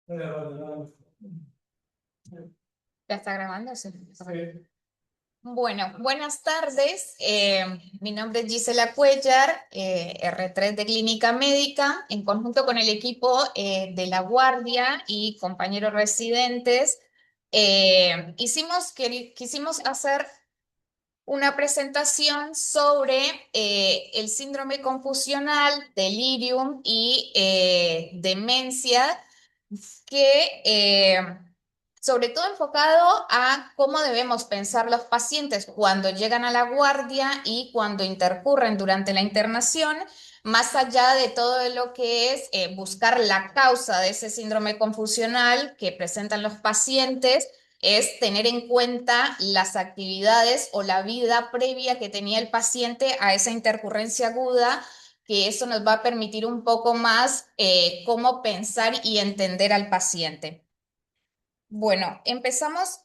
¿Ya está grabando? Sí. Bueno, buenas tardes. Mi nombre es Gisela Cuellar, R3 de Clínica Médica, en conjunto con el equipo de La Guardia y compañeros residentes. Quisimos hacer una presentación sobre el síndrome confusional, delirium y demencia que sobre todo enfocado a cómo debemos pensar los pacientes cuando llegan a la guardia y cuando intercurren durante la internación, más allá de todo lo que es buscar la causa de ese síndrome confusional que presentan los pacientes, es tener en cuenta las actividades o la vida previa que tenía el paciente a esa intercurrencia aguda, que eso nos va a permitir un poco más cómo pensar y entender al paciente. Bueno, empezamos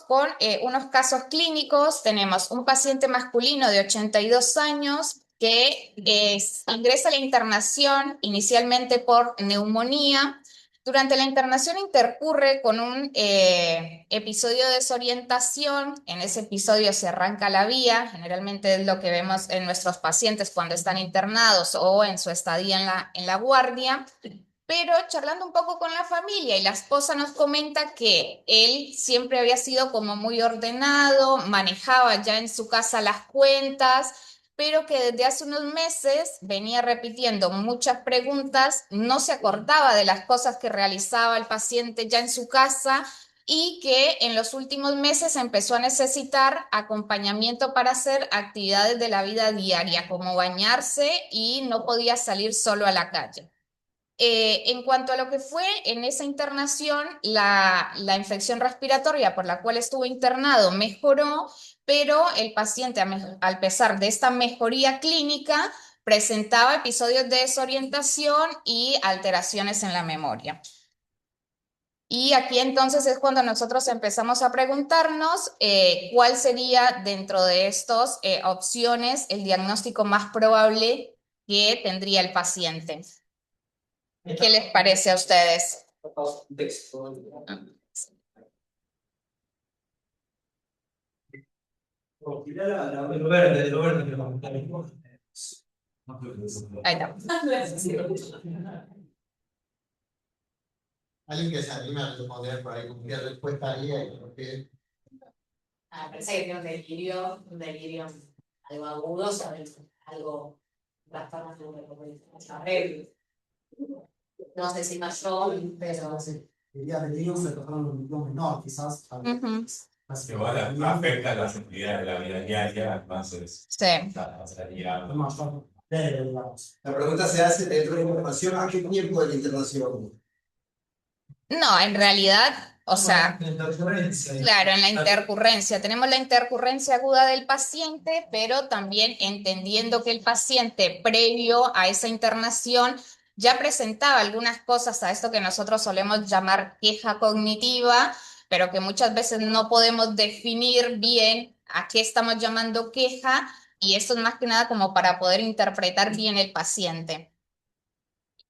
con unos casos clínicos. Tenemos un paciente masculino de 82 años que ingresa a la internación inicialmente por neumonía. Durante la internación intercurre con un episodio de desorientación. En ese episodio se arranca la vía, generalmente es lo que vemos en nuestros pacientes cuando están internados o en su estadía en la guardia. Pero charlando un poco con la familia y la esposa nos comenta que él siempre había sido como muy ordenado, manejaba ya en su casa las cuentas, pero que desde hace unos meses venía repitiendo muchas preguntas, no se acordaba de las cosas que realizaba el paciente ya en su casa y que en los últimos meses empezó a necesitar acompañamiento para hacer actividades de la vida diaria, como bañarse, y no podía salir solo a la calle. En cuanto a lo que fue en esa internación, la infección respiratoria por la cual estuvo internado mejoró, pero el paciente, al pesar de esta mejoría clínica, presentaba episodios de desorientación y alteraciones en la memoria. Y aquí entonces es cuando nosotros empezamos a preguntarnos cuál sería dentro de estas opciones el diagnóstico más probable que tendría el paciente. ¿Qué les parece a ustedes? Ahí está. Alguien que se anime a responder por ahí con qué respuesta haría y por qué. Parece que tiene un delirio algo agudo, sobre algo bastante arreglo. No sé si mayor, pero Diría delirio se tocaron un menor, quizás. Ujú. Igual afecta las actividades de la vida diaria, entonces Sí. pasaría. La pregunta se hace dentro de la internación, ¿a qué tiempo de la internación? No, en realidad, o sea, claro, en la intercurrencia. Tenemos la intercurrencia aguda del paciente, pero también entendiendo que el paciente previo a esa internación ya presentaba algunas cosas a esto que nosotros solemos llamar queja cognitiva, pero que muchas veces no podemos definir bien a qué estamos llamando queja, y esto es más que nada como para poder interpretar bien el paciente.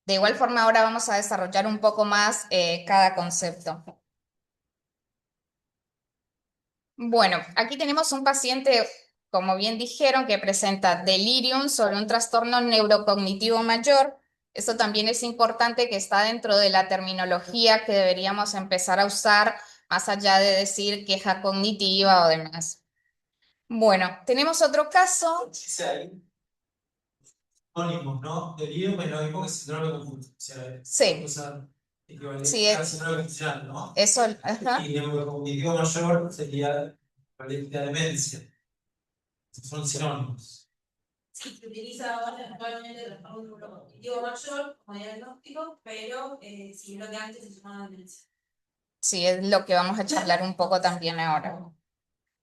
De igual forma, ahora vamos a desarrollar un poco más cada concepto. Bueno, aquí tenemos un paciente, como bien dijeron, que presenta delirium sobre un trastorno neurocognitivo mayor. Esto también es importante, que está dentro de la terminología que deberíamos empezar a usar, más allá de decir queja cognitiva o demás. Bueno, tenemos otro caso. Sinónimos, ¿no? Delirio es lo mismo que síndrome confusional. Sí. O sea, equivalente Sí, al síndrome confusional, ¿no? eso, ajá. Y neurocognitivo mayor sería equivalente a demencia. Son sinónimos. sí, se utiliza ahora actualmente el trastorno neurocognitivo mayor como diagnóstico, pero si lo que antes se llamaba demencia. Sí, es lo que vamos a charlar un poco también ahora.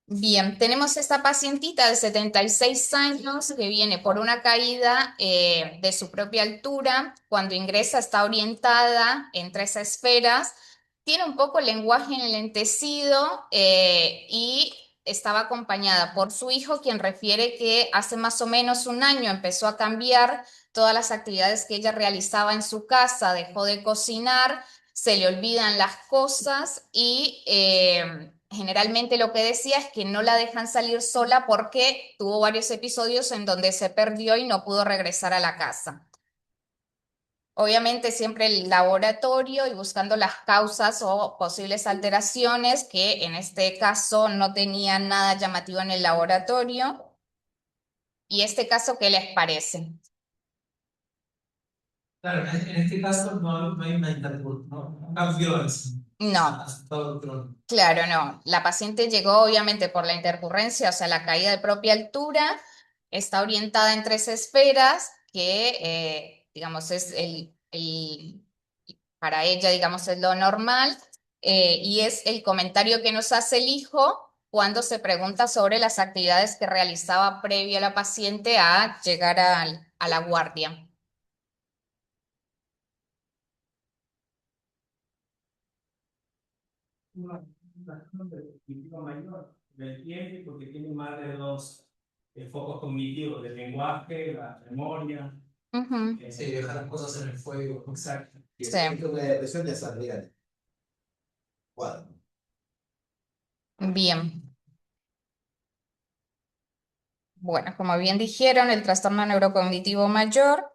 Bien, tenemos esta pacientita de 76 años que viene por una caída de su propia altura. Cuando ingresa está orientada en 3 esferas, tiene un poco el lenguaje enlentecido y estaba acompañada por su hijo, quien refiere que hace más o menos un año empezó a cambiar todas las actividades que ella realizaba en su casa, dejó de cocinar, se le olvidan las cosas y generalmente lo que decía es que no la dejan salir sola porque tuvo varios episodios en donde se perdió y no pudo regresar a la casa. Obviamente siempre el laboratorio y buscando las causas o posibles alteraciones, que en este caso no tenían nada llamativo en el laboratorio. ¿Y este caso qué les parece? Claro, en este caso no hay una interrupción, no cambió No, a su estado crónico. claro, no. La paciente llegó obviamente por la intercurrencia, o sea, la caída de propia altura, está orientada en 3 esferas, que digamos es para ella, digamos, es lo normal, y es el comentario que nos hace el hijo cuando se pregunta sobre las actividades que realizaba previo a la paciente a llegar a la guardia. Una trastorno cognitivo mayor del tiempo porque tiene más de 2 focos cognitivos del lenguaje, la memoria. Ujú, Sí, dejar las cosas en el fuego. Exacto. Y sí, es una depresión desarrollada. Cuadro. bien. Bueno, como bien dijeron, el trastorno neurocognitivo mayor.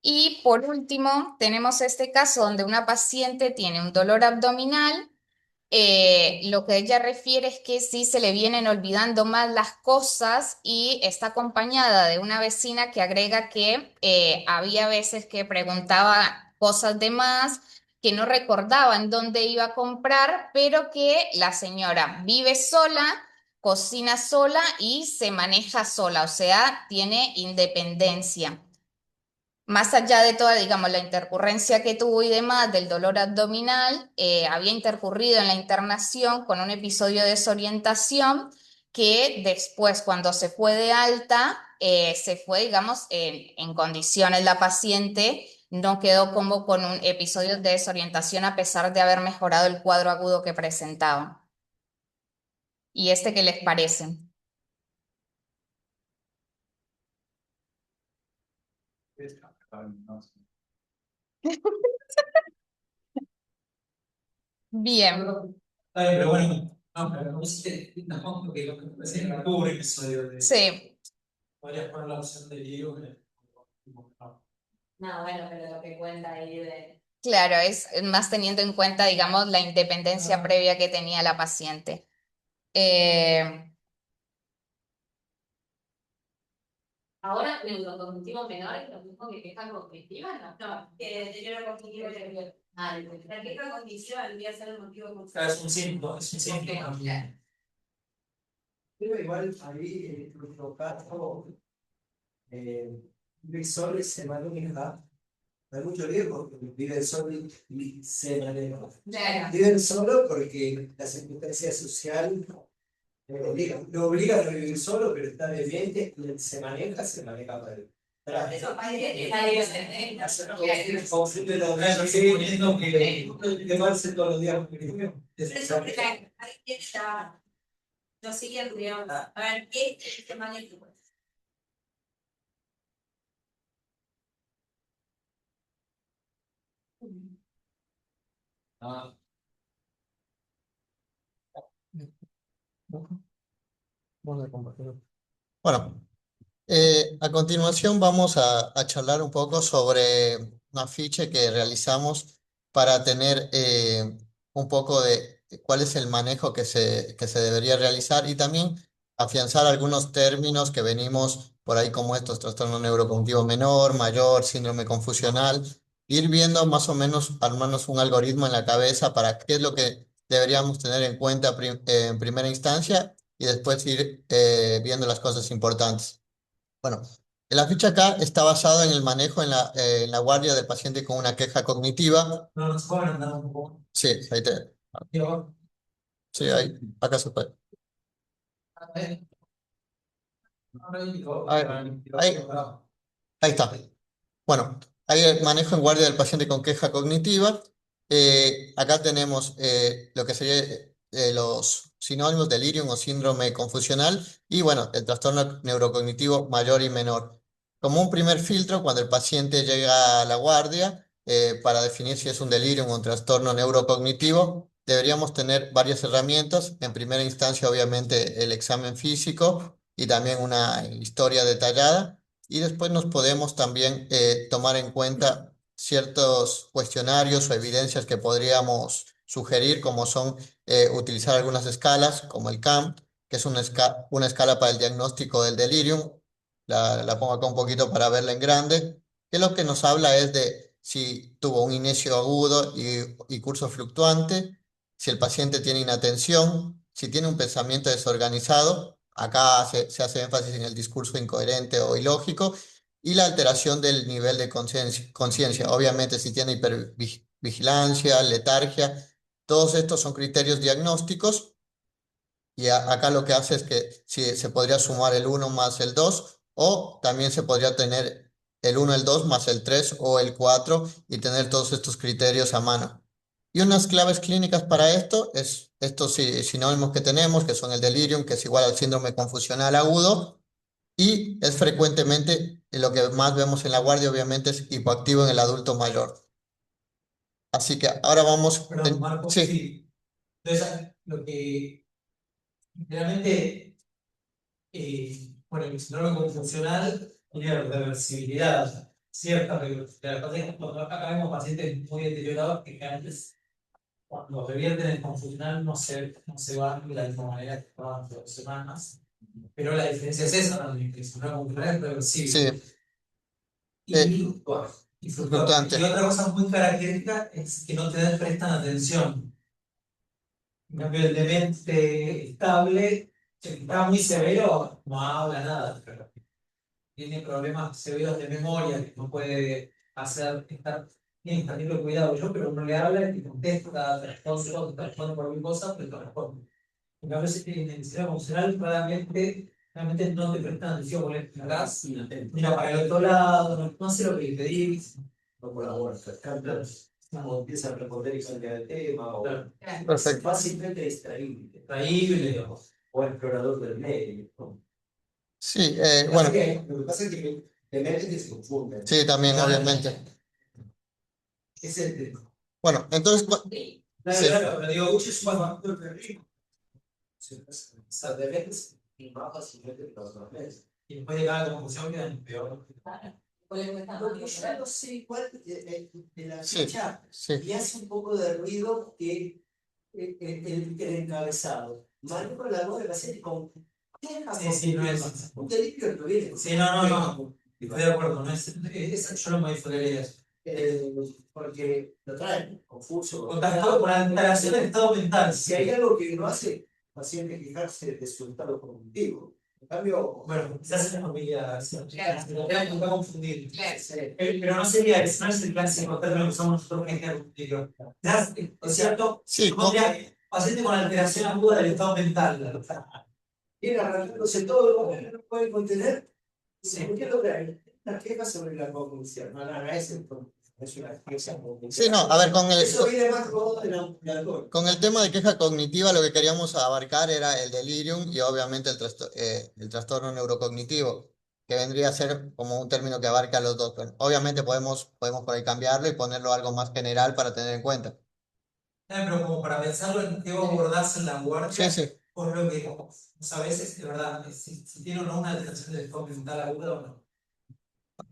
Y por último, tenemos este caso donde una paciente tiene un dolor abdominal. Lo que ella refiere es que sí se le vienen olvidando más las cosas y está acompañada de una vecina que agrega que había veces que preguntaba cosas de más, que no recordaban dónde iba a comprar, pero que la señora vive sola, cocina sola y se maneja sola, o sea, tiene independencia. Más allá de toda, digamos, la intercurrencia que tuvo y demás del dolor abdominal, había intercurrido en la internación con un episodio de desorientación que después, cuando se fue de alta, se fue, digamos, en condiciones. La paciente no quedó como con un episodio de desorientación a pesar de haber mejorado el cuadro agudo que presentaba. ¿Y este qué les parece? Bien, Está bien, pero bueno, no, pero no sé, tampoco que lo que parece es que tuvo un episodio de. sí. Podrías poner la opción de Diego. No, bueno, pero lo que cuenta ahí de. Claro, es más teniendo en cuenta, digamos, la independencia previa que tenía la paciente. Eh, Ahora, neurocognitivo menor es lo mismo que queja cognitiva, ¿no? No, deterioro cognitivo y la queja cognitiva debería ser el motivo Claro, es un síntoma, es un síntoma. Pero igual ahí en nuestro caso, vive solo y se maneja. Hay mucho riesgo porque vive solo y se maneja. Claro. Viven solo porque la circunstancia social lo obliga a no vivir solo, pero está demente y se maneja para él. Eso parece que Suponiendo que marce todos los días. eso que ahí está lo siguiente, digamos. A ver, ¿qué es este manejo? Ah, Bueno, a continuación vamos a charlar un poco sobre un afiche que realizamos para tener un poco de cuál es el manejo que se debería realizar y también afianzar algunos términos que venimos por ahí como estos, trastorno neurocognitivo menor, mayor, síndrome confusional, ir viendo más o menos, armarnos un algoritmo en la cabeza para qué es lo que deberíamos tener en cuenta en primera instancia y después ir viendo las cosas importantes. Bueno, la ficha acá está basada en el manejo en la guardia del paciente con una queja cognitiva. no nos pueden andar un poco. Sí, Diego, sí, ahí, acá se puede. ahí. Ahí está. Bueno, hay el manejo en guardia del paciente con queja cognitiva. Acá tenemos lo que sería los sinónimos delirium o síndrome confusional y bueno, el trastorno neurocognitivo mayor y menor. Como un primer filtro, cuando el paciente llega a la guardia, para definir si es un delirium o un trastorno neurocognitivo, deberíamos tener varias herramientas. En primera instancia, obviamente, el examen físico y también una historia detallada. Y después nos podemos también tomar en cuenta ciertos cuestionarios o evidencias que podríamos sugerir, como son utilizar algunas escalas, como el CAM, que es una escala para el diagnóstico del delirium. La pongo acá un poquito para verla en grande, que lo que nos habla es de si tuvo un inicio agudo y curso fluctuante, si el paciente tiene inatención, si tiene un pensamiento desorganizado, acá se hace énfasis en el discurso incoherente o ilógico, y la alteración del nivel de conciencia. Obviamente, si tiene hipervigilancia, letargia, todos estos son criterios diagnósticos y acá lo que hace es que si se podría sumar el 1 más el 2 o también se podría tener el 1, el 2 más el 3 o el 4 y tener todos estos criterios a mano. Y unas claves clínicas para esto es estos sinónimos que tenemos, que son el delirium, que es igual al síndrome confusional agudo, y es frecuentemente lo que más vemos en la guardia, obviamente, es hipoactivo en el adulto mayor. Así que ahora vamos. Perdón, Marco, Sí, sí. Entonces, lo que realmente, bueno, el síndrome confusional tiene reversibilidad, cierta reversibilidad. Lo que pasa es que cuando acá vemos pacientes muy deteriorados que antes, cuando revierten el confusional, no se van de la misma manera que estaban hace 2 semanas. Pero la diferencia es esa también, que el síndrome confusional es reversible. sí, Y, y fluctuante. Y otra cosa muy característica es que no te prestan atención. En cambio, el demente estable, el que está muy severo, no habla nada, pero tiene problemas severos de memoria, que no puede tiene que tener cuidado yo, pero uno le habla y contesta, responde por cualquier cosa, pero te responde. En cambio, en el sistema funcional, realmente no te prestan atención, porque acá, mira para el otro lado, no sé lo que te dice. No colabora, o empieza a responder y cambia de tema, o Perfecto. fácilmente distraíble, Increíble. o explorador del medio. Sí, Bueno, bueno, lo que pasa es que demente que se confunde. sí, también, obviamente. Es el tema. Bueno, entonces, sí. Claro, pero digo, Uchi es un factor terrible. Ser demente y más fácilmente que los normales. Y después de cada confusión quedan peor. Porque yo no sé cuál de la Sí, ficha sí. y hace un poco de ruido que el encabezado. Manejo la voz del paciente con Sí, no es. un delirio que viene. Sí, no. Estoy de acuerdo, no es. Yo lo modificaría eso. Porque lo traen confuso. Contactado con alteración del estado mental. Si hay algo que no hace el paciente quejarse de su estado cognitivo. En cambio, Bueno, quizás en la familia te va a confundir. Claro. Pero no sería eso, no es el clásico término que usamos nosotros en diagnóstico. Es cierto, Sí, yo pondría paciente con alteración aguda del estado mental. viene arrancándose todo, no lo puede contener. Sí. ¿Por qué lo traen? Una queja sobre la cognición. No, es una queja cognitiva. sí, no, a ver, Eso viene más todo del alcohol. con el tema de queja cognitiva, lo que queríamos abarcar era el delirium y obviamente el trastorno neurocognitivo, que vendría a ser como un término que abarca los dos. Pero obviamente podemos por ahí cambiarlo y ponerlo algo más general para tener en cuenta. Pero como para pensarlo en qué va a abordarse en la guardia, Sí, sí. por lo que a veces, de verdad, si tiene o no una alteración del estado mental aguda o no.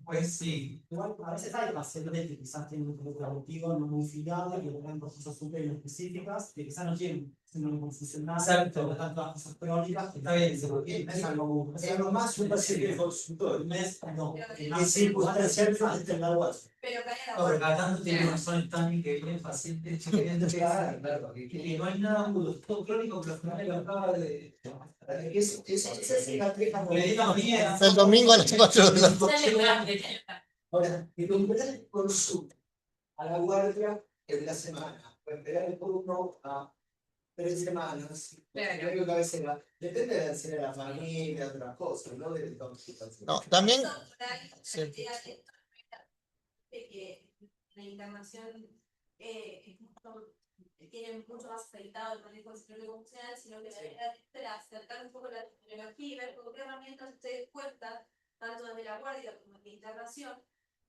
Pues sí. Igual, a veces hay pacientes que quizás tienen un producto auditivo no muy fiable y están con cosas súper específicas que quizás no tienen síndrome confusional, Exacto. no tantas cosas crónicas. Está bien, Es algo Es lo más un paciente consultor. no, Es circunstancialmente en la UAS. Pero Canela, No, pero cada tanto tiene razón también que vienen pacientes que vienen de y no hay nada agudo, es todo crónico, pero al final lo acaba de. Esa es la queja. Le digan miedo. El domingo a las 4 de la tarde. Ahora, recuperar el consulta a la guardia en la semana, recuperar el turno a 3 semanas, creo que a veces depende de hacer a la familia, otras cosas, ¿no? De No, también. Sí. De que la internación es tienen mucho más afectado el manejo del síndrome funcional, sino que la idea era acercar un poco la tecnología y ver con qué herramientas ustedes cuentan, tanto desde la guardia como de la internación,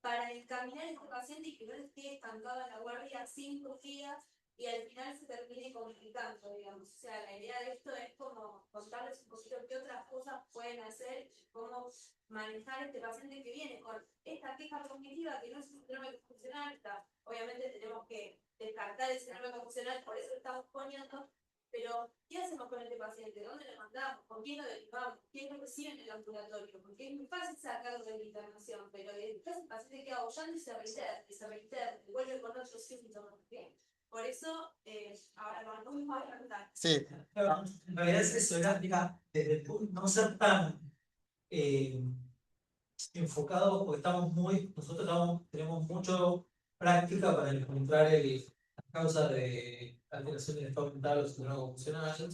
para encaminar a este paciente y que no esté estancado en la guardia 5 días y al final se termine complicando, digamos. O sea, la idea de esto es como contarles un poquito qué otras cosas pueden hacer, cómo manejar a este paciente que viene con esta queja cognitiva que no es un síndrome funcional. Obviamente tenemos que descartar el síndrome funcional, por eso lo estamos poniendo, pero ¿qué hacemos con este paciente? ¿Dónde lo mandamos? ¿Con quién lo derivamos? ¿Quién lo recibe en el ambulatorio? Porque es muy fácil sacarlo de la internación, pero después el paciente queda bollando y se reitera, vuelve con otros síntomas. ¿Sí? Por eso, ahora vamos a hablar. Sí, En realidad es eso, era, mira, desde el punto no ser tan enfocados, porque nosotros tenemos mucho práctica para encontrar las causas de alteración del estado mental o síndrome funcional,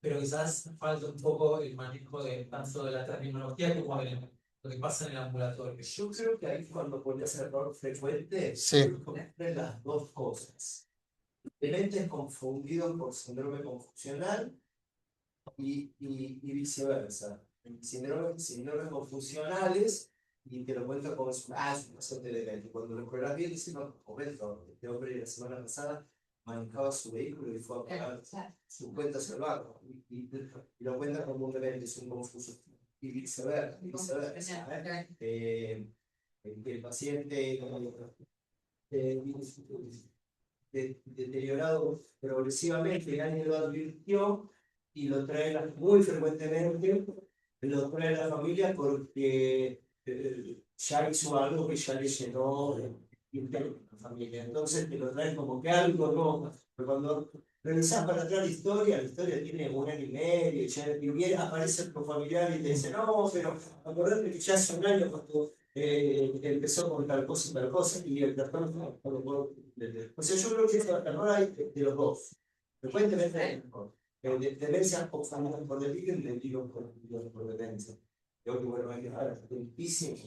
pero quizás falta un poco el manejo tanto de la terminología como de lo que pasa en el ambulatorio. Yo creo que ahí cuando podría ser error frecuente, sí, conectar las dos cosas. Dementes confundidos por síndrome confusional y viceversa. Síndromes confusionales y te lo cuento como es un paciente demente. Cuando lo pruebas bien, dice, no, comento, este hombre la semana pasada manejaba su vehículo y fue a pagar su cuenta hacia el banco y lo cuenta como un demente, es un confuso. Y viceversa. El paciente deteriorado progresivamente, nadie lo advirtió y lo trae muy frecuentemente, lo trae a la familia porque ya hizo algo que ya le llenó la familia. Entonces te lo traen como que algo no, pero cuando revisás para atrás la historia tiene 1 año y medio, y viene, aparece tu familiar y te dice, no, pero acordate que ya hace un año cuando empezó con tal cosa y tal cosa, y el trastorno no, o sea, yo creo que eso error hay de los dos. Frecuentemente demencia o familiar por delirio y delirio por demencia. Yo creo que bueno, hay que dejar limpísimo.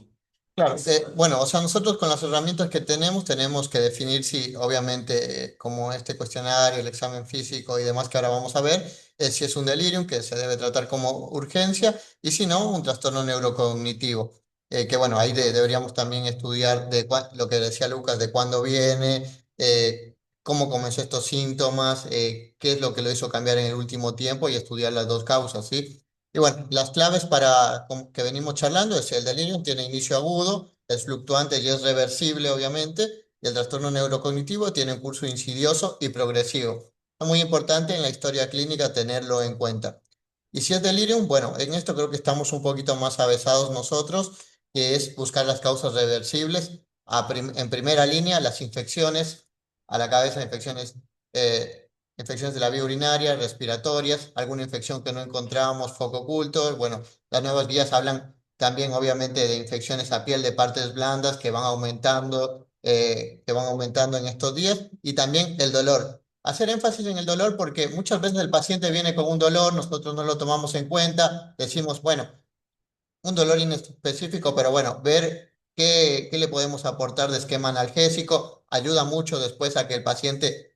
claro. Bueno, o sea, nosotros con las herramientas que tenemos que definir si, obviamente, como este cuestionario, el examen físico y demás que ahora vamos a ver, si es un delirium que se debe tratar como urgencia y si no, un trastorno neurocognitivo. Que bueno, ahí deberíamos también estudiar lo que decía Lucas, de cuándo viene, cómo comenzó estos síntomas, qué es lo que lo hizo cambiar en el último tiempo y estudiar las dos causas, ¿sí? Y bueno, las claves que venimos charlando es el delirio tiene inicio agudo, es fluctuante y es reversible, obviamente, y el trastorno neurocognitivo tiene un curso insidioso y progresivo. Es muy importante en la historia clínica tenerlo en cuenta. Y si es delirium, bueno, en esto creo que estamos un poquito más avesados nosotros, que es buscar las causas reversibles. En primera línea, las infecciones a la cabeza, infecciones de la vía urinaria, respiratorias, alguna infección que no encontramos, foco oculto. Bueno, las nuevas guías hablan también obviamente de infecciones a piel de partes blandas que van aumentando en estos días y también el dolor. Hacer énfasis en el dolor porque muchas veces el paciente viene con un dolor, nosotros no lo tomamos en cuenta, decimos, bueno, un dolor inespecífico, pero bueno, ver qué le podemos aportar de esquema analgésico ayuda mucho después a que el paciente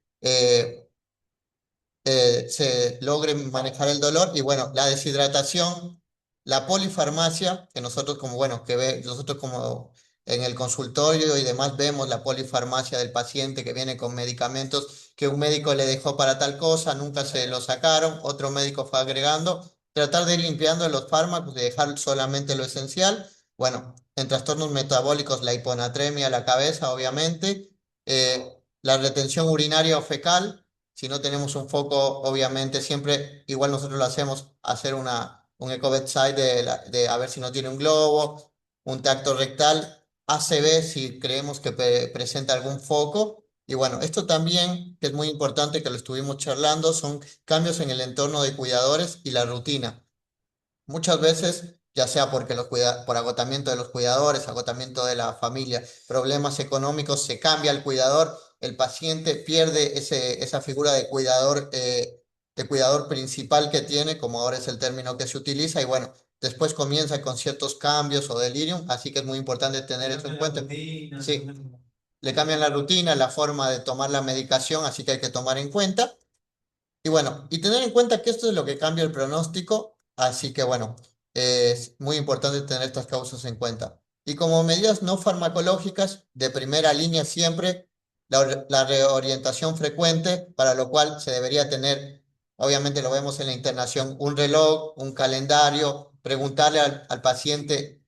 se logre manejar el dolor y bueno, la deshidratación, la polifarmacia, que nosotros como, bueno, nosotros como en el consultorio y demás vemos la polifarmacia del paciente que viene con medicamentos que un médico le dejó para tal cosa, nunca se lo sacaron, otro médico fue agregando, tratar de ir limpiando los fármacos, de dejar solamente lo esencial. Bueno, en trastornos metabólicos, la hiponatremia, la cabeza, obviamente, la retención urinaria o fecal, si no tenemos un foco, obviamente, siempre, igual nosotros lo hacemos, hacer un eco bedside de a ver si no tiene un globo, un tacto rectal, ACV si creemos que presenta algún foco. Y bueno, esto también, que es muy importante, que lo estuvimos charlando, son cambios en el entorno de cuidadores y la rutina. Muchas veces, ya sea porque por agotamiento de los cuidadores, agotamiento de la familia, problemas económicos, se cambia el cuidador, el paciente pierde esa figura de cuidador principal que tiene, como ahora es el término que se utiliza, y bueno, después comienza con ciertos cambios o delirium, así que es muy importante tener eso en cuenta. Sí. le cambian la rutina, la forma de tomar la medicación, así que hay que tomar en cuenta. Y bueno, y tener en cuenta que esto es lo que cambia el pronóstico, así que bueno, es muy importante tener estas causas en cuenta. Y como medidas no farmacológicas, de primera línea siempre, la reorientación frecuente, para lo cual se debería tener, obviamente lo vemos en la internación, un reloj, un calendario, preguntarle al paciente,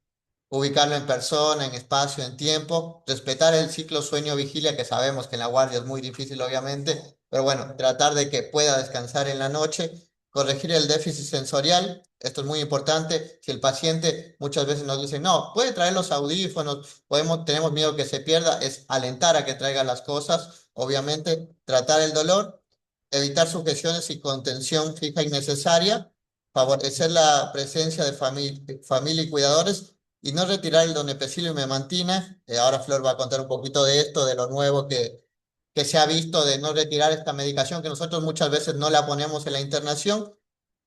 ubicarlo en persona, en espacio, en tiempo, respetar el ciclo sueño-vigilia, que sabemos que en la guardia es muy difícil, obviamente, pero bueno, tratar de que pueda descansar en la noche, corregir el déficit sensorial, esto es muy importante. Si el paciente muchas veces nos dice, no, puede traer los audífonos, tenemos miedo que se pierda, es alentar a que traiga las cosas, obviamente, tratar el dolor, evitar sujeciones y contención fija innecesaria, favorecer la presencia de familia y cuidadores y no retirar el donepezil y memantina. Ahora Flor va a contar un poquito de esto, de lo nuevo que se ha visto de no retirar esta medicación, que nosotros muchas veces no la ponemos en la internación.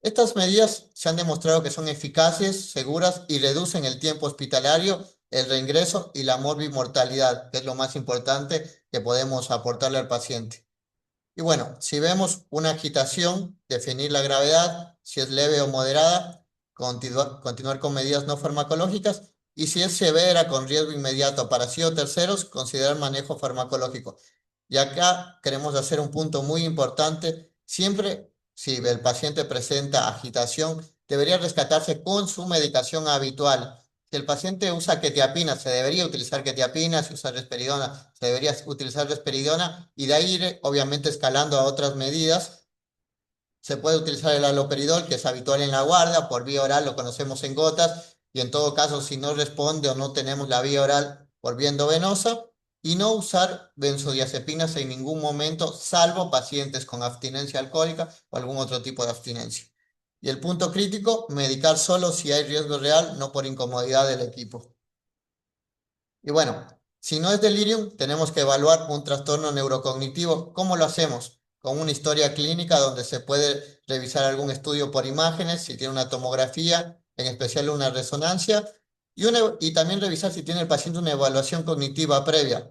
Estas medidas se han demostrado que son eficaces, seguras y reducen el tiempo hospitalario, el reingreso y la morbimortalidad, que es lo más importante que podemos aportarle al paciente. Y bueno, si vemos una agitación, definir la gravedad, si es leve o moderada, continuar con medidas no farmacológicas y si es severa con riesgo inmediato para sí o terceros, considerar manejo farmacológico. Y acá queremos hacer un punto muy importante. Siempre, si el paciente presenta agitación, debería rescatarse con su medicación habitual. Si el paciente usa quetiapina, se debería utilizar quetiapina. Si usa risperidona, se debería utilizar risperidona. Y de ahí ir, obviamente, escalando a otras medidas. Se puede utilizar el haloperidol, que es habitual en la guardia, por vía oral lo conocemos en gotas, y en todo caso, si no responde o no tenemos la vía oral por vía endovenosa, y no usar benzodiazepinas en ningún momento, salvo pacientes con abstinencia alcohólica o algún otro tipo de abstinencia. Y el punto crítico, medicar solo si hay riesgo real, no por incomodidad del equipo. Y bueno, si no es delirium, tenemos que evaluar un trastorno neurocognitivo. ¿Cómo lo hacemos? Con una historia clínica donde se puede revisar algún estudio por imágenes, si tiene una tomografía, en especial una resonancia, y también revisar si tiene el paciente una evaluación cognitiva previa.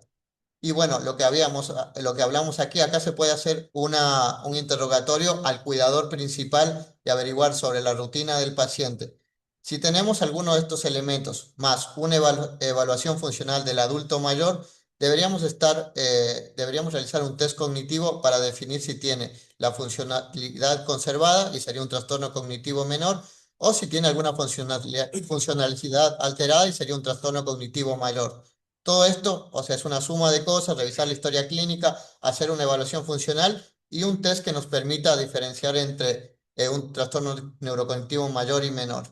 Y bueno, lo que hablamos aquí, acá se puede hacer un interrogatorio al cuidador principal y averiguar sobre la rutina del paciente. Si tenemos alguno de estos elementos, más una evaluación funcional del adulto mayor, deberíamos realizar un test cognitivo para definir si tiene la funcionalidad conservada y sería un trastorno cognitivo menor, o si tiene alguna funcionalidad alterada y sería un trastorno cognitivo mayor. Todo esto, o sea, es una suma de cosas, revisar la historia clínica, hacer una evaluación funcional y un test que nos permita diferenciar entre un trastorno neurocognitivo mayor y menor.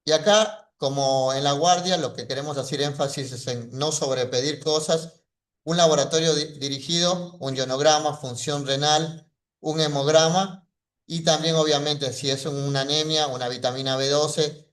Y acá, como en la guardia, lo que queremos hacer énfasis es en no sobrepedir cosas, un laboratorio dirigido, un ionograma, función renal, un hemograma y también, obviamente, si es una anemia, una vitamina B12.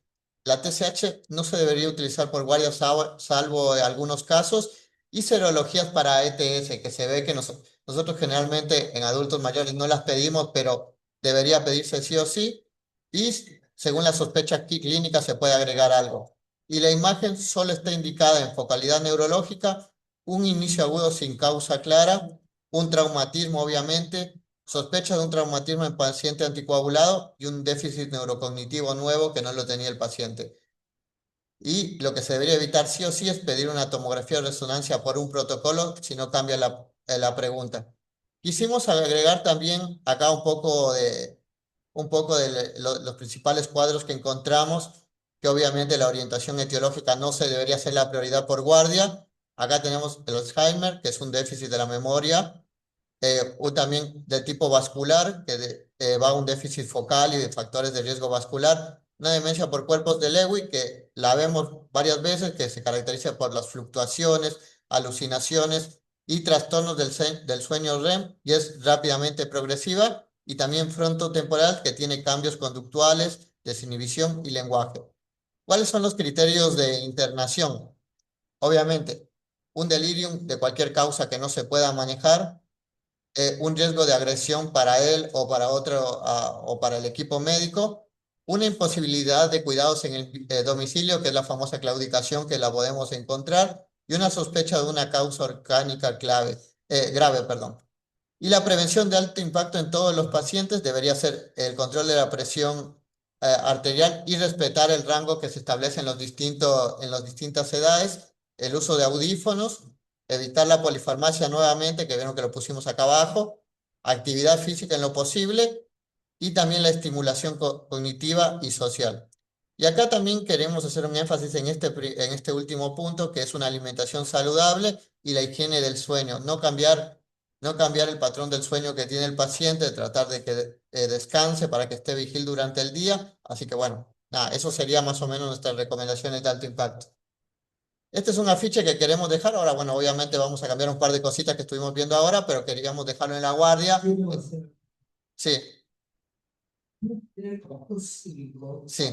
La TSH no se debería utilizar por guardia salvo en algunos casos y serologías para ETS, que se ve que nosotros generalmente en adultos mayores no las pedimos, pero debería pedirse sí o sí. Y según la sospecha clínica se puede agregar algo. Y la imagen solo está indicada en focalidad neurológica, un inicio agudo sin causa clara, un traumatismo obviamente, sospecha de un traumatismo en paciente anticoagulado y un déficit neurocognitivo nuevo que no lo tenía el paciente. Y lo que se debería evitar sí o sí es pedir una tomografía de resonancia por un protocolo si no cambia la pregunta. Quisimos agregar también acá un poco de los principales cuadros que encontramos, que obviamente la orientación etiológica no se debería ser la prioridad por guardia. Acá tenemos el Alzheimer, que es un déficit de la memoria, también de tipo vascular, que va a un déficit focal y de factores de riesgo vascular. Una demencia por cuerpos de Lewy, que la vemos varias veces, que se caracteriza por las fluctuaciones, alucinaciones y trastornos del sueño REM, y es rápidamente progresiva, y también frontotemporal, que tiene cambios conductuales, desinhibición y lenguaje. ¿Cuáles son los criterios de internación? Obviamente, un delirium de cualquier causa que no se pueda manejar, un riesgo de agresión para él o para otro o para el equipo médico, una imposibilidad de cuidados en el domicilio, que es la famosa claudicación que la podemos encontrar, y una sospecha de una causa orgánica grave, perdón. Y la prevención de alto impacto en todos los pacientes debería ser el control de la presión arterial y respetar el rango que se establece en las distintas edades, el uso de audífonos, evitar la polifarmacia nuevamente, que vieron que lo pusimos acá abajo, actividad física en lo posible y también la estimulación cognitiva y social. Y acá también queremos hacer un énfasis en este último punto, que es una alimentación saludable y la higiene del sueño. No cambiar el patrón del sueño que tiene el paciente, tratar de que descanse para que esté vigil durante el día. Así que bueno, nada, eso sería más o menos nuestras recomendaciones de alto impacto. Este es un afiche que queremos dejar. Ahora, bueno, obviamente vamos a cambiar un par de cositas que estuvimos viendo ahora, pero queríamos dejarlo en la guardia. Sí, Tiene trabajo cívico, sí.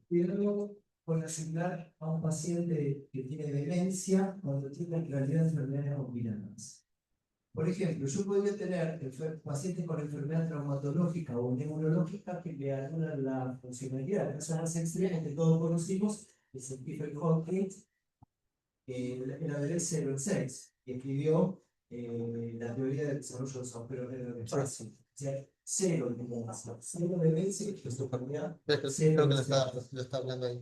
pero con asignar a un paciente que tiene demencia cuando tiene en realidad enfermedades combinadas. Por ejemplo, yo podría tener pacientes con enfermedad traumatológica o neurológica que le anulan la funcionalidad. Esas son las extremos que todos conocimos, el Stephen Hawking, el ADL 06, que escribió la teoría del desarrollo de los agujeros negros del espacio. O sea, cero demencia, que es enfermedad, cero Creo que lo está hablando ahí.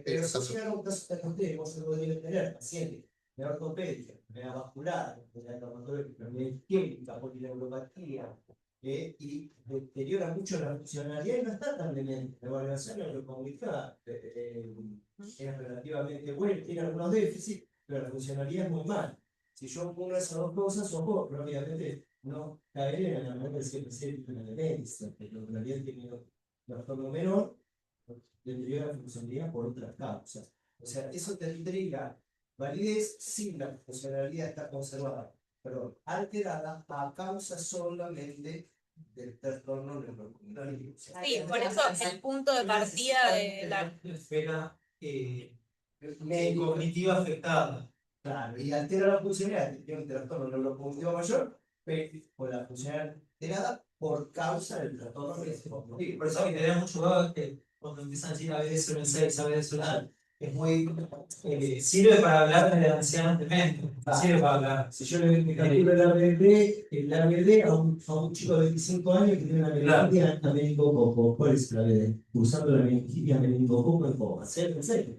pero si llegara un caso tan usted, vos se podría tener pacientes de ortopedia, enfermedad vascular, enfermedad traumatológica, enfermedad isquémica, polineuropatía, y deteriora mucho la funcionalidad y no está tan demente. La evaluación neurocognitiva es relativamente buena, tiene algunos déficits, pero la funcionalidad es muy mal. Si yo pongo esas dos cosas, ojo, pero obviamente no caería en la manera de ser paciente una demencia, pero en realidad tiene un trastorno menor, deteriora la funcionalidad por otras causas. O sea, eso tendría validez si la funcionalidad está conservada, pero alterada a causa solamente del trastorno neurocognitivo. Sí, por eso el punto de partida de la... esfera cognitiva afectada. Claro, y altera la funcionalidad, tiene un trastorno neurocognitivo mayor, pero con la funcionalidad alterada por causa del trastorno neurocognitivo. Por eso hay que tener mucho cuidado que cuando empiezan a decir ABD06, ABD es muy. Sirve para hablar de ancianos dementes, sirve para hablar. Si yo le calculo el ABD a un chico de 25 años que tiene una meningitis a meningococo, ¿cuál es el ABD? Usando la meningitis a meningococo en coma. ¿En serio?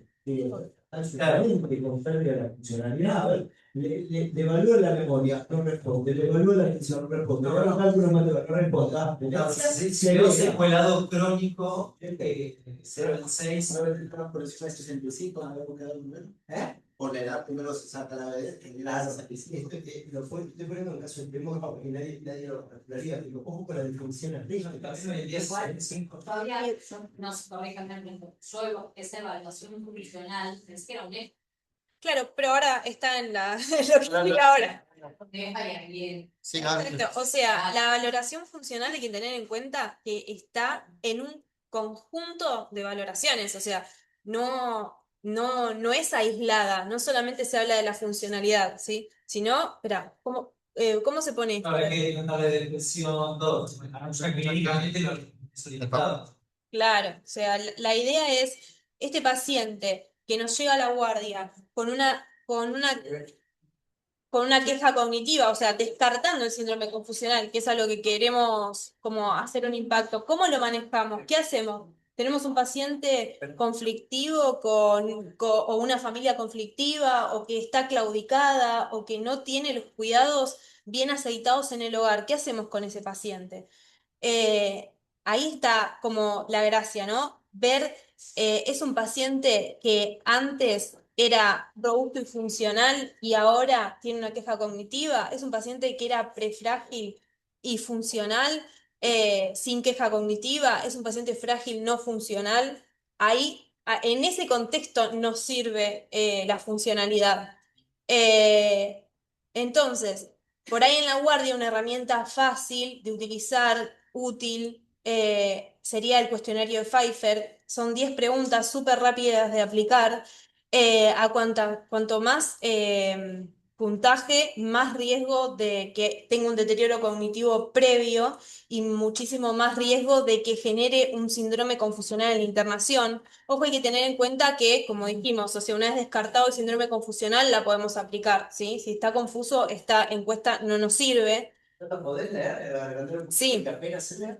Absolutamente contrario a la funcionalidad. A ver, le evalúo la memoria, no responde, le evalúo la atención, no responde, le hago los cálculos matemáticos, no responde. Si veo secuelado crónico, 0,6. ¿Sabes que estamos por encima de 65 en la época del número? Por la edad, primero se saca la vez, Estoy poniendo un caso extremo porque nadie lo calcularía, pero ojo con la definición artística. Todavía no se puede cambiar tiempo. Yo esa evaluación nutricional, es que era un eje. Claro, pero ahora está en la lo que explica ahora. Bien. Sí, Exacto. O sea, la valoración funcional hay que tener en cuenta que está en un conjunto de valoraciones. O sea, no es aislada, no solamente se habla de la funcionalidad, ¿sí? Sino, espera, ¿cómo se pone esto? Ahora que no habla de depresión, todo. O sea, clínicamente lo solicitado. Claro, o sea, la idea es este paciente que nos llega a la guardia con una queja cognitiva, o sea, descartando el síndrome confusional, que es a lo que queremos como hacer un impacto. ¿Cómo lo manejamos? ¿Qué hacemos? ¿Tenemos un paciente conflictivo o una familia conflictiva o que está claudicada o que no tiene los cuidados bien aceitados en el hogar? ¿Qué hacemos con ese paciente? Ahí está como la gracia, ¿no? Ver, es un paciente que antes era robusto y funcional y ahora tiene una queja cognitiva, es un paciente que era prefrágil y funcional, sin queja cognitiva, es un paciente frágil no funcional. Ahí, en ese contexto nos sirve la funcionalidad. Eh, entonces, por ahí en la guardia una herramienta fácil de utilizar, útil, sería el cuestionario de Pfeiffer. Son 10 preguntas súper rápidas de aplicar. Cuanto más puntaje, más riesgo de que tenga un deterioro cognitivo previo y muchísimo más riesgo de que genere un síndrome confusional en la internación. Ojo, hay que tener en cuenta que, como dijimos, o sea, una vez descartado el síndrome confusional, la podemos aplicar, ¿sí? Si está confuso, esta encuesta no nos sirve. ¿No lo podés leer? Sí. Que apenas se lee.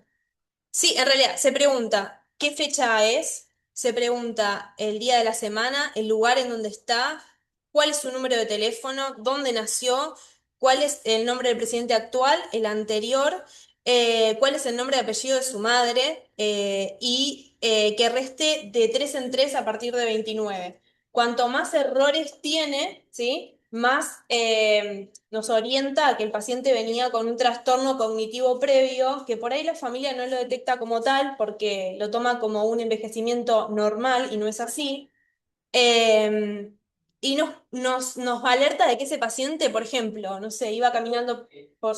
Sí, en realidad se pregunta qué fecha es, se pregunta el día de la semana, el lugar en donde está, cuál es su número de teléfono, dónde nació, cuál es el nombre del presidente actual, el anterior, cuál es el nombre y apellido de su madre y que reste de 3 en 3 a partir de 29. Cuanto más errores tiene, ¿sí? Más nos orienta a que el paciente venía con un trastorno cognitivo previo, que por ahí la familia no lo detecta como tal porque lo toma como un envejecimiento normal y no es así. Eh, y nos alerta de que ese paciente, por ejemplo, no sé, iba caminando por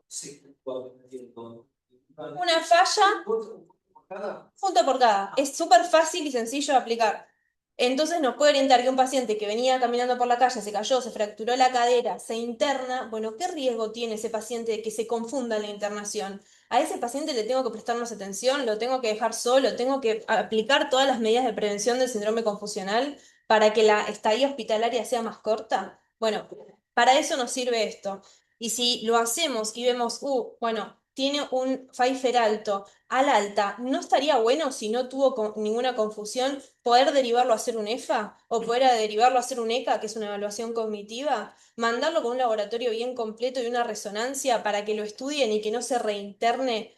Sí, una falla punto por cada. Es súper fácil y sencillo de aplicar. Entonces nos puede orientar que un paciente que venía caminando por la calle, se cayó, se fracturó la cadera, se interna, bueno, ¿qué riesgo tiene ese paciente de que se confunda en la internación? A ese paciente le tengo que prestar más atención, lo tengo que dejar solo, tengo que aplicar todas las medidas de prevención del síndrome confusional para que la estadía hospitalaria sea más corta. Bueno, para eso nos sirve esto. Y si lo hacemos y vemos, bueno, tiene un Pfeiffer alto, al alta, ¿no estaría bueno si no tuvo ninguna confusión poder derivarlo a hacer un EFA o poder derivarlo a hacer un ECA, que es una evaluación cognitiva? Mandarlo con un laboratorio bien completo y una resonancia para que lo estudien y que no se reinterne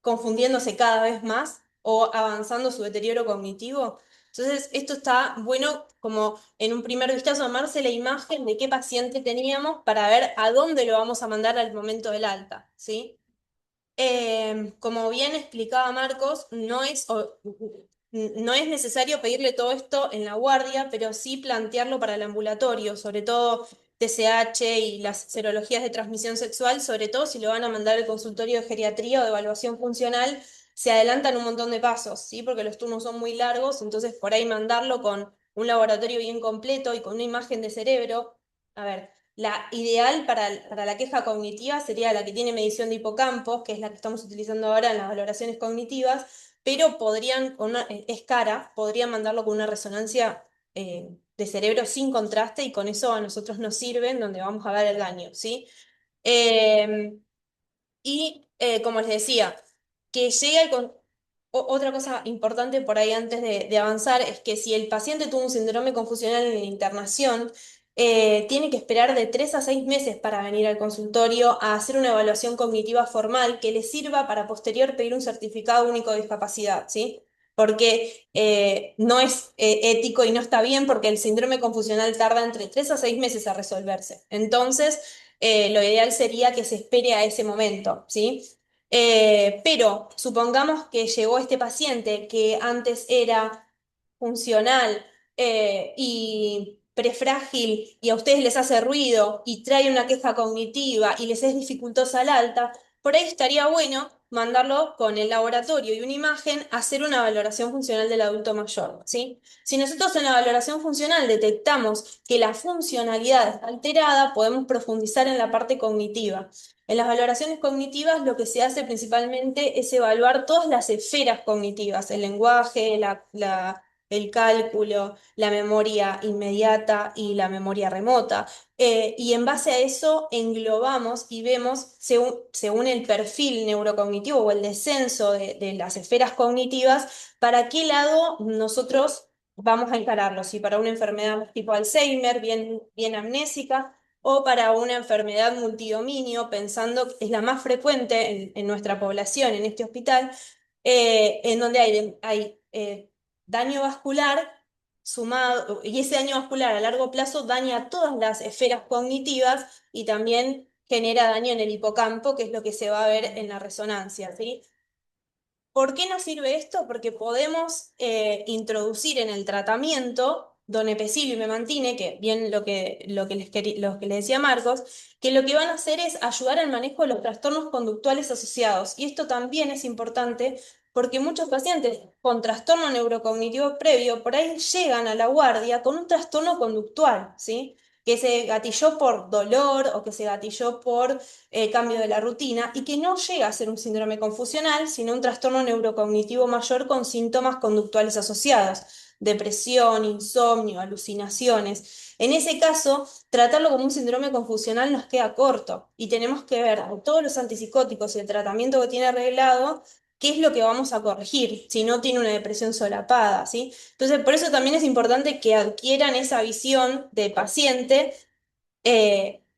confundiéndose cada vez más o avanzando su deterioro cognitivo. Entonces, esto está bueno como en un primer vistazo amarse la imagen de qué paciente teníamos para ver a dónde lo vamos a mandar al momento del alta, ¿sí? Como bien explicaba Marcos, no es necesario pedirle todo esto en la guardia, pero sí plantearlo para el ambulatorio, sobre todo TSH y las serologías de transmisión sexual, sobre todo si lo van a mandar al consultorio de geriatría o de evaluación funcional, se adelantan un montón de pasos, ¿sí? Porque los turnos son muy largos, entonces por ahí mandarlo con un laboratorio bien completo y con una imagen de cerebro. A ver, la ideal para la queja cognitiva sería la que tiene medición de hipocampos, que es la que estamos utilizando ahora en las valoraciones cognitivas, pero es cara, podrían mandarlo con una resonancia de cerebro sin contraste y con eso a nosotros nos sirven donde vamos a ver el daño, ¿sí? Eh, como les decía, que llegue otra cosa importante por ahí antes de avanzar es que si el paciente tuvo un síndrome confusional en la internación, tiene que esperar de 3 a 6 meses para venir al consultorio a hacer una evaluación cognitiva formal que le sirva para posterior pedir un certificado único de discapacidad, ¿sí? Porque no es ético y no está bien porque el síndrome confusional tarda entre 3 a 6 meses a resolverse. Entonces, lo ideal sería que se espere a ese momento, ¿sí? Pero supongamos que llegó este paciente que antes era funcional y prefrágil y a ustedes les hace ruido y trae una queja cognitiva y les es dificultosa al alta, por ahí estaría bueno mandarlo con el laboratorio y una imagen a hacer una valoración funcional del adulto mayor, ¿sí? Si nosotros en la valoración funcional detectamos que la funcionalidad está alterada, podemos profundizar en la parte cognitiva. En las valoraciones cognitivas lo que se hace principalmente es evaluar todas las esferas cognitivas, el lenguaje, el cálculo, la memoria inmediata y la memoria remota. Y en base a eso englobamos y vemos, según el perfil neurocognitivo o el descenso de las esferas cognitivas, para qué lado nosotros vamos a encararlo, si para una enfermedad tipo Alzheimer, bien amnésica, o para una enfermedad multidominio, pensando que es la más frecuente en nuestra población, en este hospital, en donde hay daño vascular sumado, y ese daño vascular a largo plazo daña todas las esferas cognitivas y también genera daño en el hipocampo, que es lo que se va a ver en la resonancia, ¿sí? ¿Por qué nos sirve esto? Porque podemos introducir en el tratamiento donepezil y memantine, que bien lo que les decía Marcos, que lo que van a hacer es ayudar al manejo de los trastornos conductuales asociados. Y esto también es importante porque muchos pacientes con trastorno neurocognitivo previo por ahí llegan a la guardia con un trastorno conductual, ¿sí? que se gatilló por dolor o que se gatilló por cambio de la rutina y que no llega a ser un síndrome confusional, sino un trastorno neurocognitivo mayor con síntomas conductuales asociados, depresión, insomnio, alucinaciones. En ese caso, tratarlo como un síndrome confusional nos queda corto y tenemos que ver con todos los antipsicóticos y el tratamiento que tiene arreglado qué es lo que vamos a corregir si no tiene una depresión solapada, ¿sí? Entonces, por eso también es importante que adquieran esa visión de paciente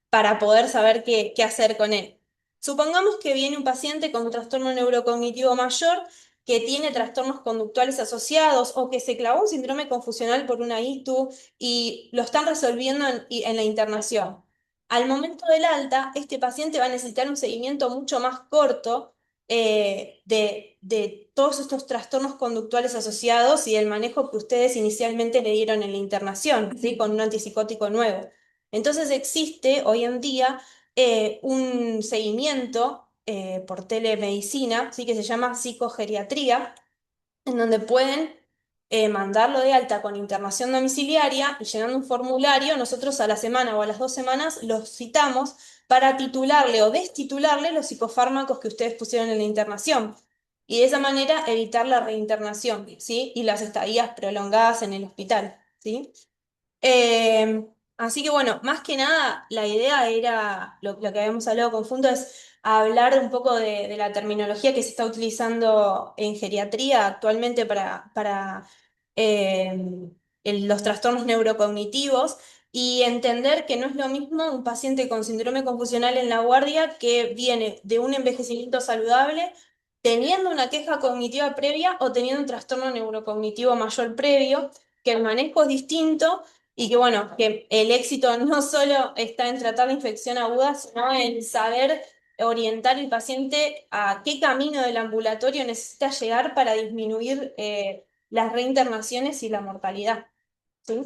para poder saber qué hacer con él. Supongamos que viene un paciente con un trastorno neurocognitivo mayor que tiene trastornos conductuales asociados o que se clavó un síndrome confusional por una ITU y lo están resolviendo en la internación. Al momento del alta, este paciente va a necesitar un seguimiento mucho más corto de todos estos trastornos conductuales asociados y el manejo que ustedes inicialmente le dieron en la internación, ¿sí? Con un antipsicótico nuevo. Entonces existe hoy en día un seguimiento por telemedicina, ¿sí? Que se llama psicogeriatría, en donde pueden mandarlo de alta con internación domiciliaria y llenando un formulario, nosotros a la semana o a las 2 semanas los citamos para titularle o destitularle los psicofármacos que ustedes pusieron en la internación. Y de esa manera evitar la reinternación, ¿sí? Y las estadías prolongadas en el hospital, ¿sí? Así que bueno, más que nada, la idea era, lo que habíamos hablado conjunto es hablar un poco de la terminología que se está utilizando en geriatría actualmente para los trastornos neurocognitivos y entender que no es lo mismo un paciente con síndrome confusional en la guardia que viene de un envejecimiento saludable, teniendo una queja cognitiva previa o teniendo un trastorno neurocognitivo mayor previo, que el manejo es distinto y que bueno, que el éxito no solo está en tratar la infección aguda, sino en saber orientar al paciente a qué camino del ambulatorio necesita llegar para disminuir las reinternaciones y la mortalidad. ¿Sí?